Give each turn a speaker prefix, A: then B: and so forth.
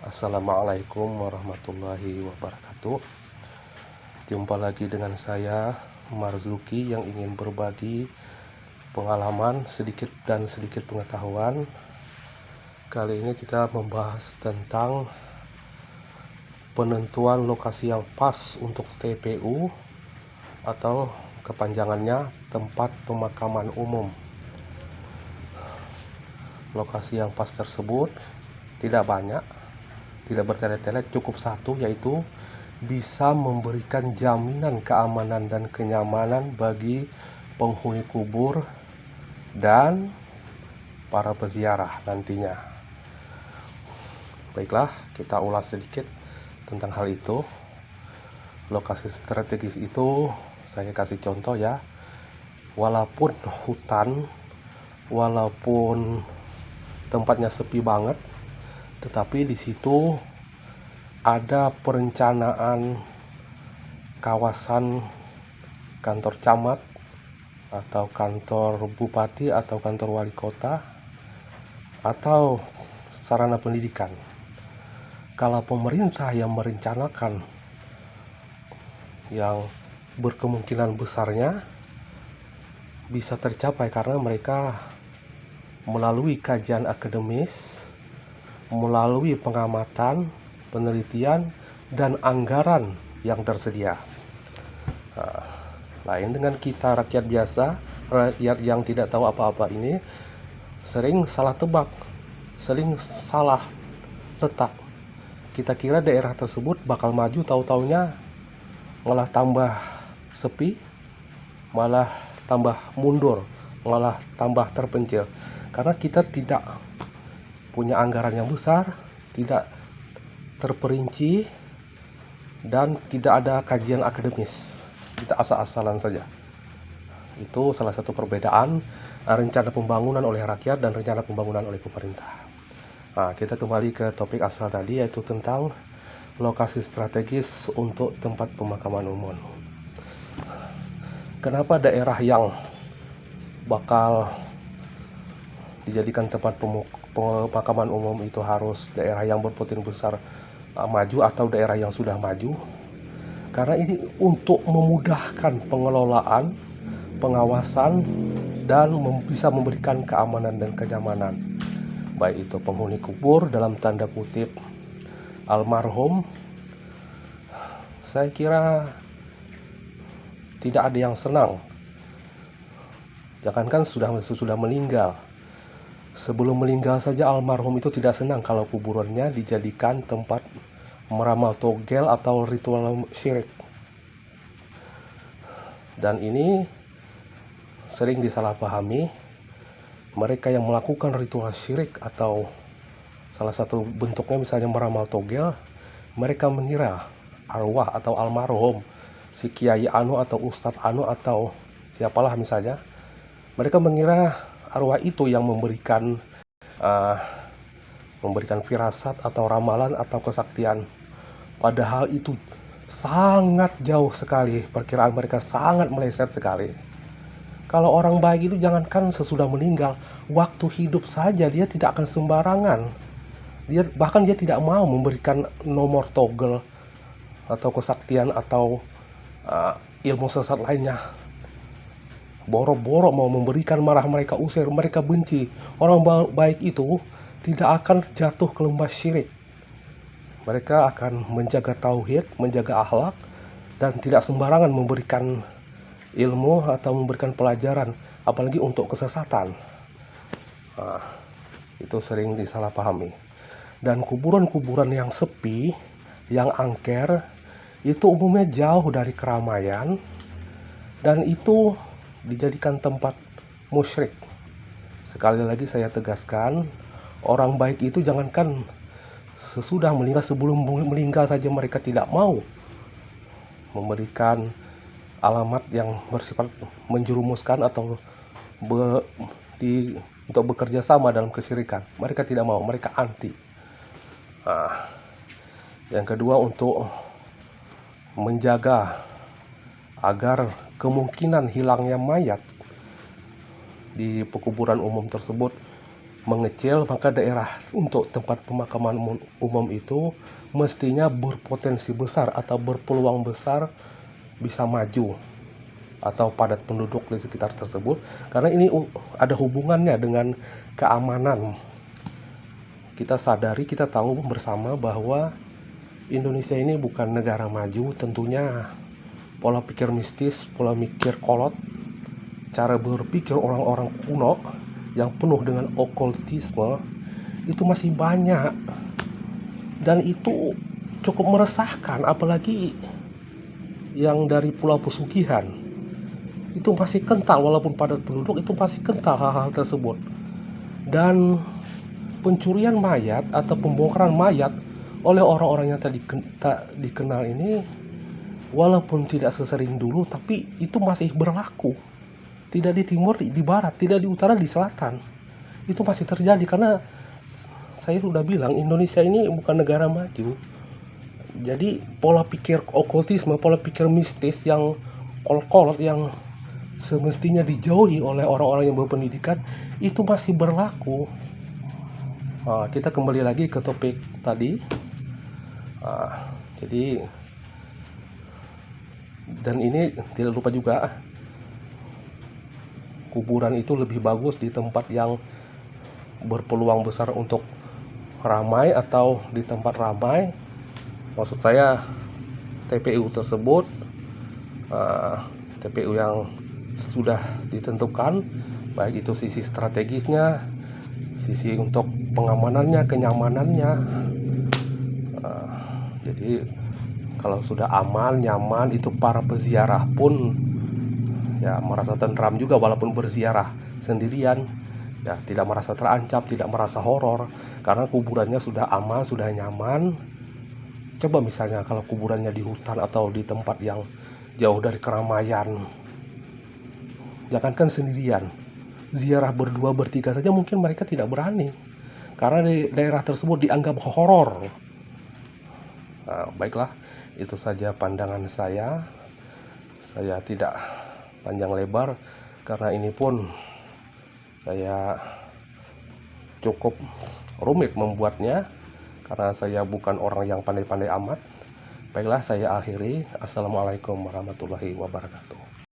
A: Assalamualaikum warahmatullahi wabarakatuh. Jumpa lagi dengan saya, Marzuki, yang ingin berbagi pengalaman sedikit dan sedikit pengetahuan. Kali ini kita membahas tentang penentuan lokasi yang pas untuk TPU atau kepanjangannya tempat pemakaman umum. Lokasi yang pas tersebut tidak banyak, tidak bertele-tele, cukup satu, yaitu bisa memberikan jaminan keamanan dan kenyamanan bagi penghuni kubur dan para peziarah nantinya. Baiklah, kita ulas sedikit tentang hal itu. Lokasi strategis itu saya kasih contoh ya. Walaupun hutan, walaupun tempatnya sepi banget, tetapi di situ ada perencanaan kawasan kantor camat atau kantor bupati atau kantor wali kota atau sarana pendidikan. Kalau pemerintah yang merencanakan, yang berkemungkinan besarnya bisa tercapai karena mereka melalui kajian akademis, melalui pengamatan, penelitian, dan anggaran yang tersedia. Lain dengan kita rakyat biasa, rakyat yang tidak tahu apa-apa ini, sering salah tebak, sering salah letak. Kita kira daerah tersebut bakal maju, tahu-taunya malah tambah sepi, malah tambah mundur, malah tambah terpencil. Karena kita tidak punya anggaran yang besar, tidak terperinci, dan tidak ada kajian akademis. Kita asal-asalan saja. Itu salah satu perbedaan rencana pembangunan oleh rakyat dan rencana pembangunan oleh pemerintah. Nah, kita kembali ke topik asal tadi, yaitu tentang lokasi strategis untuk tempat pemakaman umum. Kenapa daerah yang bakal dijadikan tempat pemakaman umum itu harus daerah yang berpotensi besar maju atau daerah yang sudah maju? Karena ini untuk memudahkan pengelolaan, pengawasan, dan bisa memberikan keamanan dan kenyamanan, baik itu penghuni kubur dalam tanda kutip almarhum. Saya kira tidak ada yang senang, jangankan sudah meninggal. Sebelum meninggal saja almarhum itu tidak senang kalau kuburannya dijadikan tempat meramal togel atau ritual syirik. Dan ini sering disalahpahami. Mereka yang melakukan ritual syirik atau salah satu bentuknya misalnya meramal togel, mereka mengira arwah atau almarhum si Kiai Anu atau Ustadz Anu atau siapalah misalnya, mereka mengira arwah itu yang memberikan firasat atau ramalan atau kesaktian. Padahal itu sangat jauh sekali, perkiraan mereka sangat meleset sekali. Kalau orang baik itu jangankan sesudah meninggal, waktu hidup saja dia tidak akan sembarangan. Bahkan dia tidak mau memberikan nomor togel atau kesaktian atau ilmu sesat lainnya. Boro-boro mau memberikan, marah mereka usir, mereka benci. Orang baik itu tidak akan jatuh ke lembah syirik. Mereka akan menjaga tauhid, menjaga akhlak, dan tidak sembarangan memberikan ilmu atau memberikan pelajaran, apalagi untuk kesesatan. Nah, itu sering disalahpahami. Dan kuburan-kuburan yang sepi, yang angker, itu umumnya jauh dari keramaian, dan itu dijadikan tempat musyrik. Sekali lagi saya tegaskan, orang baik itu jangankan sesudah meninggal, sebelum meninggal saja mereka tidak mau memberikan alamat yang bersifat menjerumuskan atau untuk bekerja sama dalam kesyirikan. Mereka tidak mau, mereka anti. Nah, yang kedua, untuk menjaga agar kemungkinan hilangnya mayat di pekuburan umum tersebut mengecil, maka daerah untuk tempat pemakaman umum itu mestinya berpotensi besar atau berpeluang besar bisa maju atau padat penduduk di sekitar tersebut, karena ini ada hubungannya dengan keamanan. Kita sadari, kita tahu bersama bahwa Indonesia ini bukan negara maju. Tentunya pola pikir mistis, pola pikir kolot, cara berpikir orang-orang kuno yang penuh dengan okultisme itu masih banyak, dan itu cukup meresahkan. Apalagi yang dari pulau pesugihan itu masih kental, walaupun padat penduduk itu masih kental hal-hal tersebut. Dan pencurian mayat atau pembongkaran mayat oleh orang-orang yang tadi dikenal ini, walaupun tidak sesering dulu, tapi itu masih berlaku. Tidak di timur, di barat, tidak di utara, di selatan. Itu masih terjadi, karena saya sudah bilang Indonesia ini bukan negara maju. Jadi pola pikir okultisme, pola pikir mistis yang kolot yang semestinya dijauhi oleh orang-orang yang berpendidikan itu masih berlaku. Kita kembali lagi ke topik tadi. Jadi, dan ini tidak lupa juga, kuburan itu lebih bagus di tempat yang berpeluang besar untuk ramai atau di tempat ramai. Maksud saya TPU tersebut, TPU yang sudah ditentukan, baik itu sisi strategisnya, sisi untuk pengamanannya, kenyamanannya. Jadi kalau sudah aman, nyaman, itu para peziarah pun ya merasa tentram juga, walaupun berziarah sendirian, ya tidak merasa terancam, tidak merasa horor, karena kuburannya sudah aman, sudah nyaman. Coba misalnya kalau kuburannya di hutan atau di tempat yang jauh dari keramaian, jangankan sendirian, ziarah berdua bertiga saja mungkin mereka tidak berani, karena di daerah tersebut dianggap horor. Baiklah, itu saja pandangan saya. Saya tidak panjang lebar, karena ini pun saya cukup rumit membuatnya, karena saya bukan orang yang pandai-pandai amat. Baiklah, saya akhiri. Assalamualaikum warahmatullahi wabarakatuh.